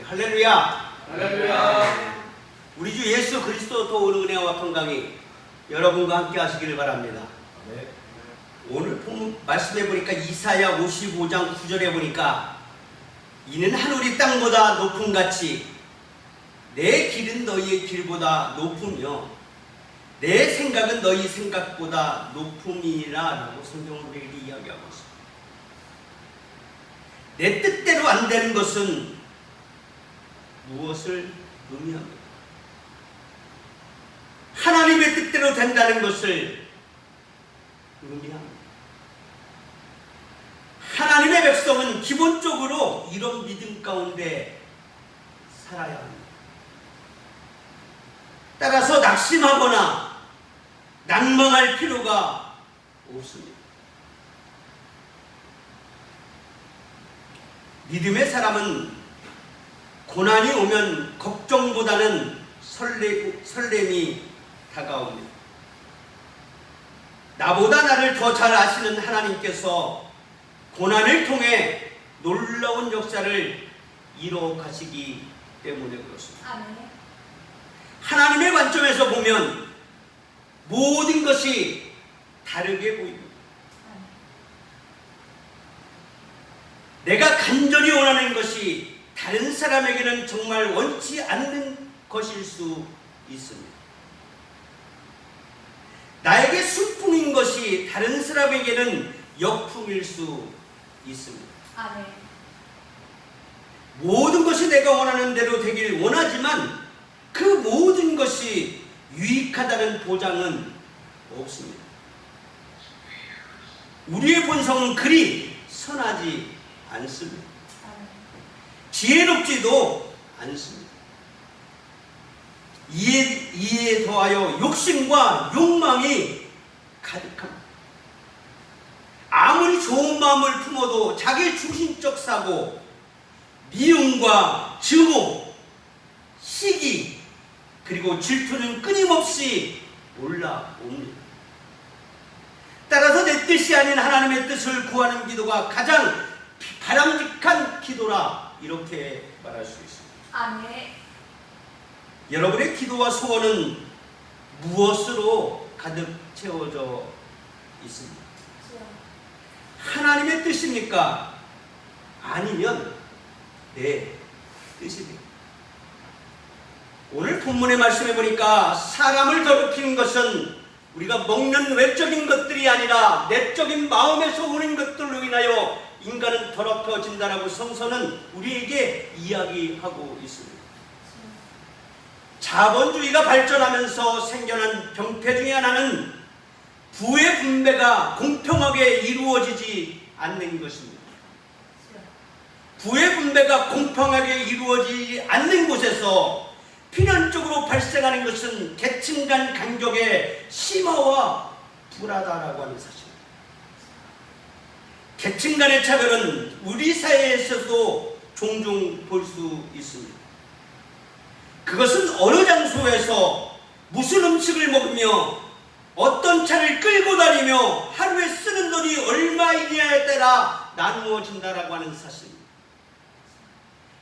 할렐루야. 할렐루야. 우리 주 예수 그리스도 도우는 은혜와 평강이 여러분과 함께 하시기를 바랍니다. 네. 오늘 말씀해 보니까 이사야 55장 9절에 보니까 이는 하늘이 땅보다 높음 같이 내 길은 너희의 길보다 높으며 내 생각은 너희 생각보다 높음이라 라고 성경은 우리에게 이야기하고 있습니다. 내 뜻대로 안 되는 것은 무엇을 의미합니까? 하나님의 뜻대로 된다는 것을 의미합니다. 하나님의 백성은 기본적으로 이런 믿음 가운데 살아야 합니다. 따라서 낙심하거나 낭망할 필요가 없습니다. 믿음의 사람은 고난이 오면 걱정보다는 설렘이 다가옵니다. 나보다 나를 더 잘 아시는 하나님께서 고난을 통해 놀라운 역사를 이뤄 가시기 때문에 그렇습니다. 아멘. 하나님의 관점에서 보면 모든 것이 다르게 보입니다. 내가 간절히 원하는 것이 다른 사람에게는 정말 원치 않는 것일 수 있습니다. 나에게 순풍인 것이 다른 사람에게는 역풍일 수 있습니다. 아멘. 모든 것이 내가 원하는 대로 되길 원하지만 그 모든 것이 유익하다는 보장은 없습니다. 우리의 본성은 그리 선하지 않습니다. 지혜롭지도 않습니다. 이에 더하여 욕심과 욕망이 가득합니다. 아무리 좋은 마음을 품어도 자기 중심적 사고, 미움과 증오, 시기, 그리고 질투는 끊임없이 올라옵니다. 따라서 내 뜻이 아닌 하나님의 뜻을 구하는 기도가 가장 바람직한 기도라 이렇게 말할 수 있습니다. 아멘. 여러분의 기도와 소원은 무엇으로 가득 채워져 있습니까? 하나님의 뜻입니까? 아니면 내 뜻입니까? 오늘 본문의 말씀해 보니까 사람을 더럽히는 것은 우리가 먹는 외적인 것들이 아니라 내적인 마음에서 오는 것들로 인하여 인간은 더럽혀진다라고 성서는 우리에게 이야기하고 있습니다. 자본주의가 발전하면서 생겨난 병폐 중에 하나는 부의 분배가 공평하게 이루어지지 않는 것입니다. 부의 분배가 공평하게 이루어지지 않는 곳에서 필연적으로 발생하는 것은 계층 간 간격의 심화와 불하다라고 하는 사실입니다. 계층 간의 차별은 우리 사회에서도 종종 볼 수 있습니다. 그것은 어느 장소에서 무슨 음식을 먹으며 어떤 차를 끌고 다니며 하루에 쓰는 돈이 얼마이냐에 따라 나누어진다라고 하는 사실입니다.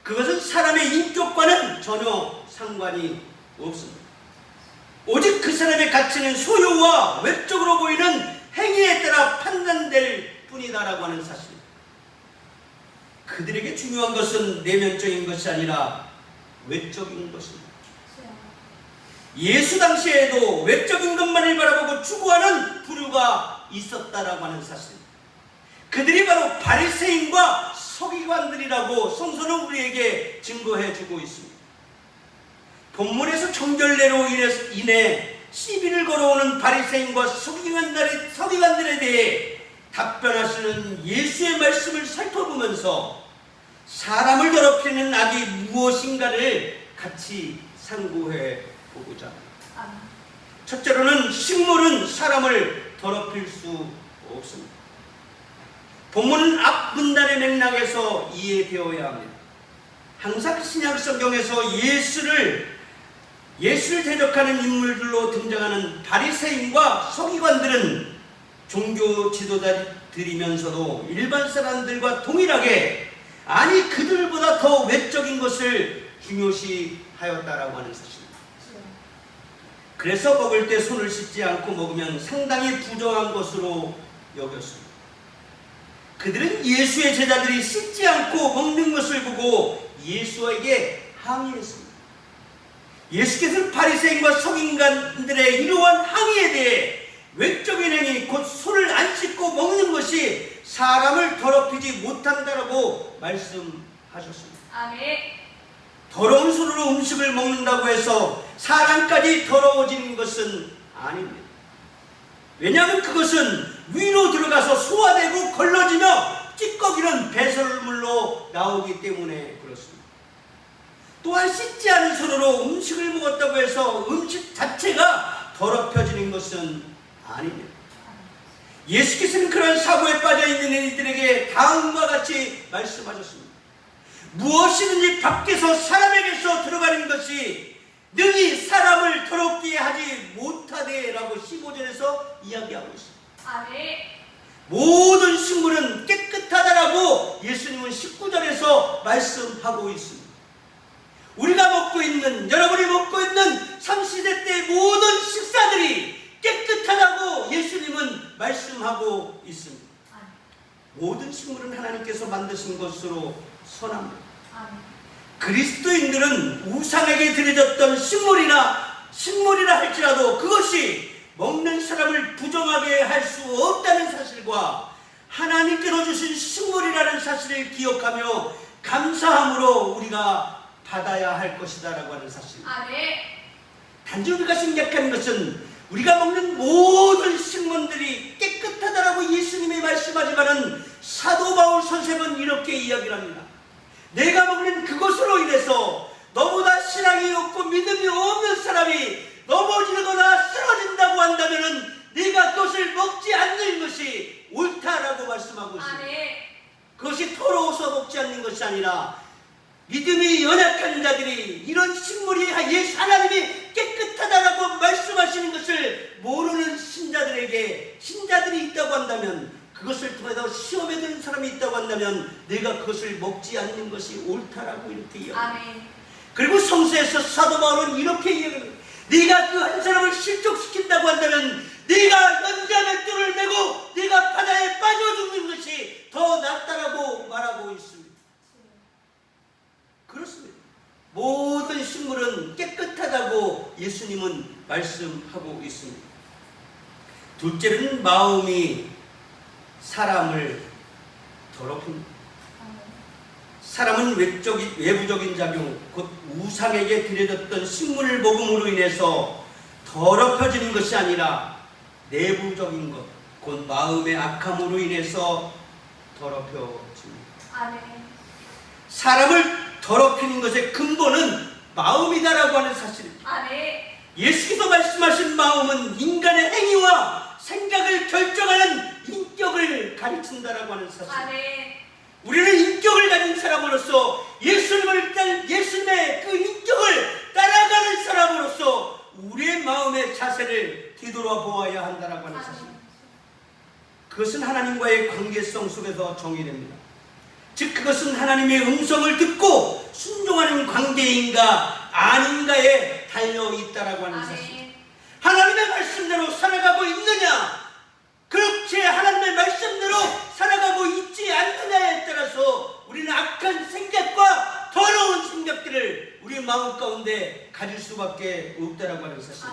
그것은 사람의 인격과는 전혀 상관이 없습니다. 오직 그 사람의 가치는 소유와 외적으로 보이는 행위에 따라 판단될 뿐이다라고 하는 사실입니다. 그들에게 중요한 것은 내면적인 것이 아니라 외적인 것입니다. 예수 당시에도 외적인 것만을 바라보고 추구하는 부류가 있었다라고 하는 사실입니다. 그들이 바로 바리새인과 서기관들이라고 성서는 우리에게 증거해주고 있습니다. 본문에서 정결례로 인해 시비를 걸어오는 바리새인과 서기관들에 대해 답변하시는 예수의 말씀을 살펴보면서 사람을 더럽히는 악이 무엇인가를 같이 상고해 보고자 합니다. 첫째로는 식물은 사람을 더럽힐 수 없습니다. 본문은 앞 문단의 맥락에서 이해되어야 합니다. 항상 신약 성경에서 예수를 대적하는 인물들로 등장하는 바리새인과 서기관들은 종교 지도자들이면서도 일반 사람들과 동일하게 아니 그들보다 더 외적인 것을 중요시 하였다라고 하는 사실입니다. 그래서 먹을 때 손을 씻지 않고 먹으면 상당히 부정한 것으로 여겼습니다. 그들은 예수의 제자들이 씻지 않고 먹는 것을 보고 예수에게 항의했습니다. 예수께서는 바리새인과 서기관들의 이러한 항의에 대해 외적인 행위 곧 손을 안 씻고 먹는 것이 사람을 더럽히지 못한다라고 말씀하셨습니다. 아멘. 더러운 손으로 음식을 먹는다고 해서 사람까지 더러워지는 것은 아닙니다. 왜냐하면 그것은 위로 들어가서 소화되고 걸러지며 찌꺼기는 배설물로 나오기 때문에 그렇습니다. 또한 씻지 않은 손으로 음식을 먹었다고 해서 음식 자체가 더럽혀지는 것은 아닙니다. 예수께서는 그런 사고에 빠져있는 이들에게 다음과 같이 말씀하셨습니다. 무엇이든지 밖에서 사람에게서 들어가는 것이 능히 사람을 더럽게 하지 못하되 라고 15절에서 이야기하고 있습니다. 아멘. 모든 식물은 깨끗하다라고 예수님은 19절에서 말씀하고 있습니다. 우리가 먹고 있는, 여러분이 먹고 있는 삼시세 때의 모든 식사들이 깨끗하다고 예수님은 말씀하고 있습니다. 모든 식물은 하나님께서 만드신 것으로 선합니다. 그리스도인들은 우상에게 드려졌던 식물이라 할지라도 그것이 먹는 사람을 부정하게 할 수 없다는 사실과 하나님께서 주신 식물이라는 사실을 기억하며 감사함으로 우리가 받아야 할 것이다라고 하는 사실. 단지 우리가 생각하는 것은 우리가 먹는 모든 식물들이 깨끗하다라고 예수님이 말씀하지만은 사도 바울 선생은 이렇게 이야기를 합니다. 내가 먹는 그것으로 인해서 너보다 신앙이 없고 믿음이 없는 사람이 넘어지거나 쓰러진다고 한다면은 네가 그것을 먹지 않는 것이 옳다라고 말씀하고 있습니다. 그것이 더러워서 먹지 않는 것이 아니라 믿음이 연약한 자들이 이런 식물이 하나님이 깨끗하다라고 말씀하시는 것을 모르는 신자들이 있다고 한다면, 그것을 통해서 시험에 드는 사람이 있다고 한다면 내가 그것을 먹지 않는 것이 옳다라고 이렇게 이야기합니다. 그리고 성서에서 사도 바울은 이렇게 이야기합니다. 네가 그 한 사람을 실족시킨다고 한다면 네가 연자맷돌을 메고 네가 바다에 빠져 죽는 것이 더 낫다라고 말하고 있습니다. 그렇습니다. 모든 식물은 깨끗하다고 예수님은 말씀하고 있습니다. 둘째는 마음이 사람을 더럽힙니다. 사람은 외부적인 작용, 곧 우상에게 드려졌던 식물을 먹음으로 인해서 더럽혀지는 것이 아니라 내부적인 것, 곧 마음의 악함으로 인해서 더럽혀집니다. 사람을 더럽히는 것의 근본은 마음이다라고 하는 사실입니다. 예수께서 말씀하신 마음은 인간의 행위와 생각을 결정하는 인격을 가르친다라고 하는 사실. 우리는 인격을 가진 사람으로서 예수님의 그 인격을 따라가는 사람으로서 우리의 마음의 자세를 뒤돌아보아야 한다라고 하는 사실. 그것은 하나님과의 관계성 속에서 정의됩니다. 즉 그것은 하나님의 음성을 듣고 순종하는 관계인가 아닌가에 달려있다라고 하는 사실. 하나님의 말씀대로 살아가고 있느냐, 그렇게 하나님의 말씀대로 살아가고 있지 않느냐에 따라서 우리는 악한 생각과 더러운 생각들을 우리 마음 가운데 가질 수밖에 없다라고 하는 사실.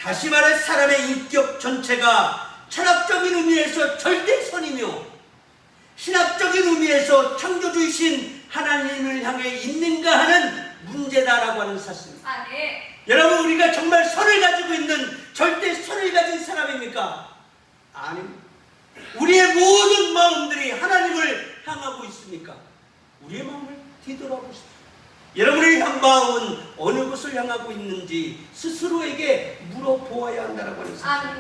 다시 말해 사람의 인격 전체가 철학적인 의미에서 절대선이며 신학적인 의미에서 창조주이신 하나님을 향해 있는가 하는 문제다라고 하는 사실. 여러분, 우리가 정말 선을 가지고 있는 절대 선을 가진 사람입니까? 아닙니다. 우리의 모든 마음들이 하나님을 향하고 있습니까? 우리의 마음을 뒤돌아보십시오. 여러분의 마음은 어느 곳을 향하고 있는지 스스로에게 물어보아야 한다고 하는 사실.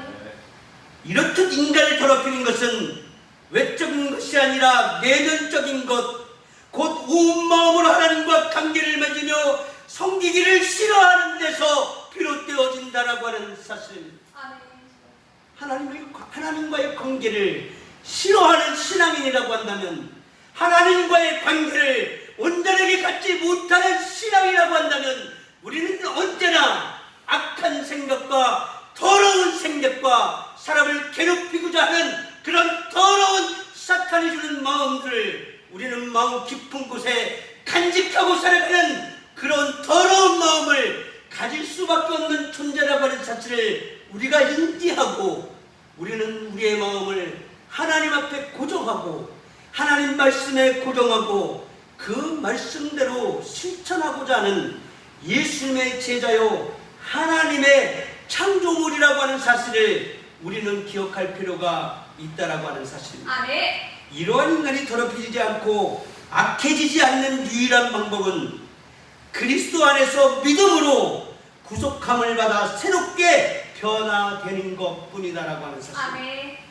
이렇듯 인간을 더럽히는 것은 외적인 것이 아니라 내면적인 것, 곧 온 마음으로 하나님과 관계를 맺으며 섬기기를 싫어하는 데서 비롯되어진다라고 하는 사실. 하나님과의 관계를 싫어하는 신앙인이라고 한다면, 하나님과의 관계를 온전하게 갖지 못하는 신앙이라고 한다면 우리는 언제나 악한 생각과 더러운 생각과 사람을 괴롭히고자 하는 그런 더러운 사탄이 주는 마음들을 우리는 마음 깊은 곳에 간직하고 살아가는 그런 더러운 마음을 가질 수밖에 없는 존재라고 하는 사실을 우리가 인지하고 우리는 우리의 마음을 하나님 앞에 고정하고 하나님 말씀에 고정하고 그 말씀대로 실천하고자 하는 예수님의 제자요 하나님의 창조물이라고 하는 사실을 우리는 기억할 필요가 있다라고 하는 사실입니다. 이러한 인간이 더럽혀지지 않고 악해지지 않는 유일한 방법은 그리스도 안에서 믿음으로 구속함을 받아 새롭게 변화되는 것뿐이다라고 하는 사실입니다.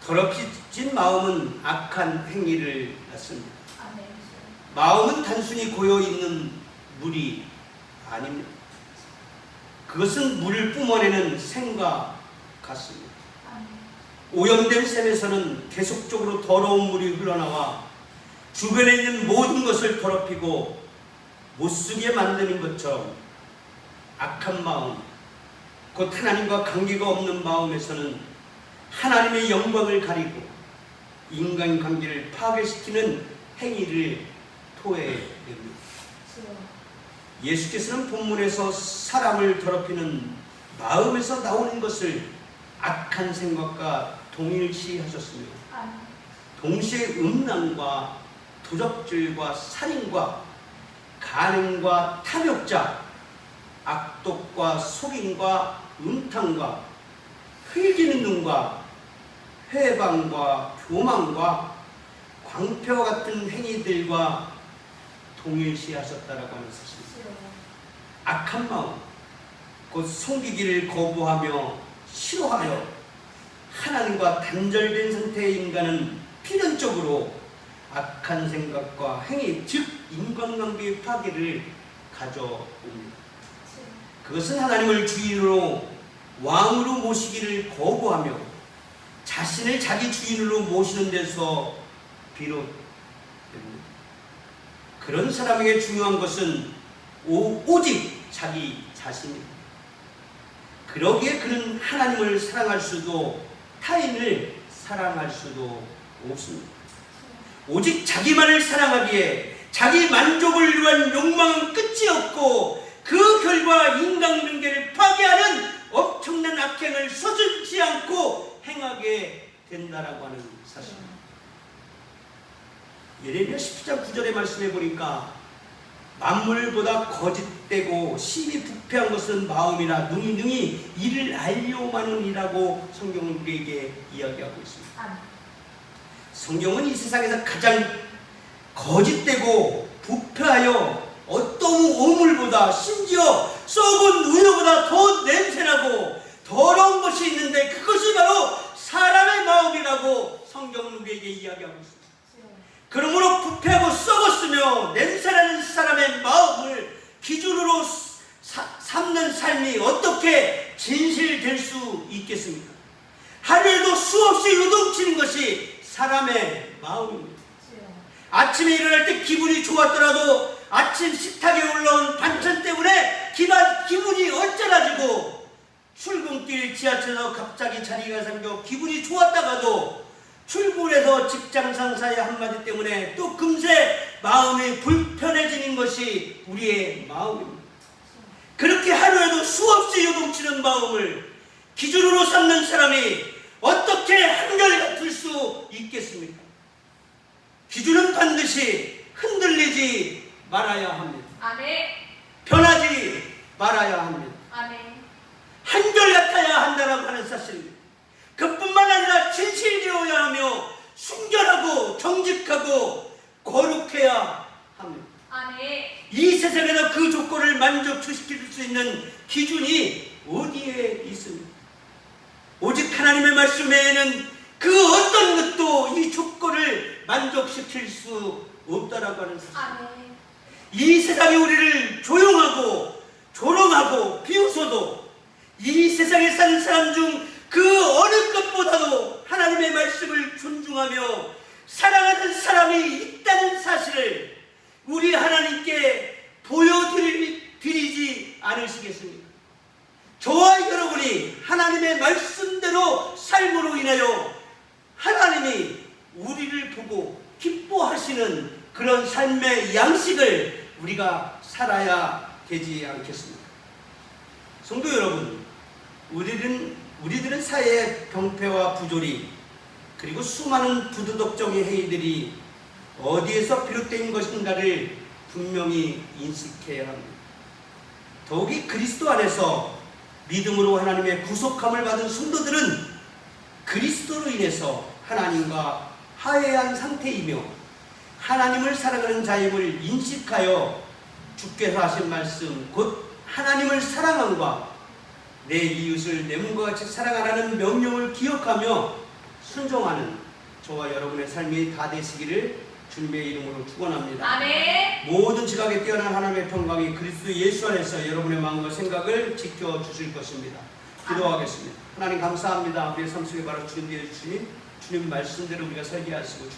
더럽혀진 마음은 악한 행위를 낳습니다. 마음은 단순히 고여있는 물이 아닙니다. 그것은 물을 뿜어내는 샘과 같습니다. 오염된 샘에서는 계속적으로 더러운 물이 흘러나와 주변에 있는 모든 것을 더럽히고 못쓰게 만드는 것처럼 악한 마음, 곧 하나님과 관계가 없는 마음에서는 하나님의 영광을 가리고 인간관계를 파괴시키는 행위를 토해냅니다. 예수께서는 본문에서 사람을 더럽히는 마음에서 나오는 것을 악한 생각과 동일시하셨으며 동시에 음란과 도적질과 살인과 간음과 탐욕자, 악독과 속임과 음탕과 흘기는 눈과 회방과 교만과 광표와 같은 행위들과 동일시하셨다라고 하는 사실입니다. 악한 마음, 곧 섬기기를 거부하며 싫어하여 하나님과 단절된 상태의 인간은 필연적으로 악한 생각과 행위, 즉 인간관계의 파괴를 가져옵니다. 그것은 하나님을 주인으로 왕으로 모시기를 거부하며 자신을 자기 주인으로 모시는 데서 비롯됩니다. 그런 사람에게 중요한 것은 오직 자기 자신입니다. 그러기에 그는 하나님을 사랑할 수도 타인을 사랑할 수도 없습니다. 오직 자기만을 사랑하기에 자기 만족을 위한 욕망은 끝이 없고 그 결과 인간관계를 파괴하는 엄청난 악행을 서슴지 않고 행하게 된다라고 하는 사실입니다. 예레미야 17장 9절의 말씀에 보니까 만물보다 거짓되고 심히 부패한 것은 마음이라 능히 이를 알려마느니라고 성경은 우리에게 이야기하고 있습니다. 성경은 이 세상에서 가장 거짓되고 부패하여 어떤 오물보다 심지어 썩은 우유보다 더 냄새나고 더러운 것이 있는데 그것이 바로 사람의 마음이라고 성경은 우리에게 이야기하고 있습니다. 그러므로 부패하고 썩었으며 냄새나는 사람의 마음을 기준으로 삼는 삶이 어떻게 진실될 수 있겠습니까? 하루에도 수없이 요동치는 것이 사람의 마음입니다. 아침에 일어날 때 기분이 좋았더라도 아침 식탁에 올라온 반찬 때문에 기분이 어쩌라지고 출근길 지하철에서 갑자기 자리가 생겨 기분이 좋았다가도 출근해서 직장 상사의 한마디 때문에 또 금세 마음이 불편해지는 것이 우리의 마음입니다. 그렇게 하루에도 수없이 요동치는 마음을 기준으로 삼는 사람이 어떻게 한결같을 수 있겠습니까? 기준은 반드시 흔들리지 말아야 합니다. 변하지 말아야 합니다. 한결같아야 한다라고 하는 사실입니다. 그뿐만 아니라 진실되어야 하며 순결하고 정직하고 거룩해야 합니다. 이 세상에서 그 조건을 만족시킬 수 있는 기준이 어디에 있습니까? 오직 하나님의 말씀 외에는 그 어떤 것도 이 조건을 만족시킬 수 없다라고 하는 사실. 이 세상이 우리를 조용하고 조롱하고 비웃어도 이 세상에 사는 사람 중 그 어느 것보다도 하나님의 말씀을 존중하며 있는 그런 삶의 양식을 우리가 살아야 되지 않겠습니까? 성도 여러분, 우리들은 사회의 병폐와 부조리 그리고 수많은 부도덕적인 행위들이 어디에서 비롯된 것인가를 분명히 인식해야 합니다. 더욱이 그리스도 안에서 믿음으로 하나님의 구속함을 받은 성도들은 그리스도로 인해서 하나님과 화해한 상태이며 하나님을 사랑하는 자임을 인식하여 주께서 하신 말씀 곧 하나님을 사랑함과 내 이웃을 내 몸과 같이 사랑하라는 명령을 기억하며 순종하는 저와 여러분의 삶이 다 되시기를 주님의 이름으로 축원합니다. 아멘. 모든 지각에 뛰어난 하나님의 평강이 그리스도 예수 안에서 여러분의 마음과 생각을 지켜주실 것입니다. 기도하겠습니다. 하나님 감사합니다. 우리의 삶 속에 바로 주님 되어 주시니 주님 말씀대로 우리가 살게 하시고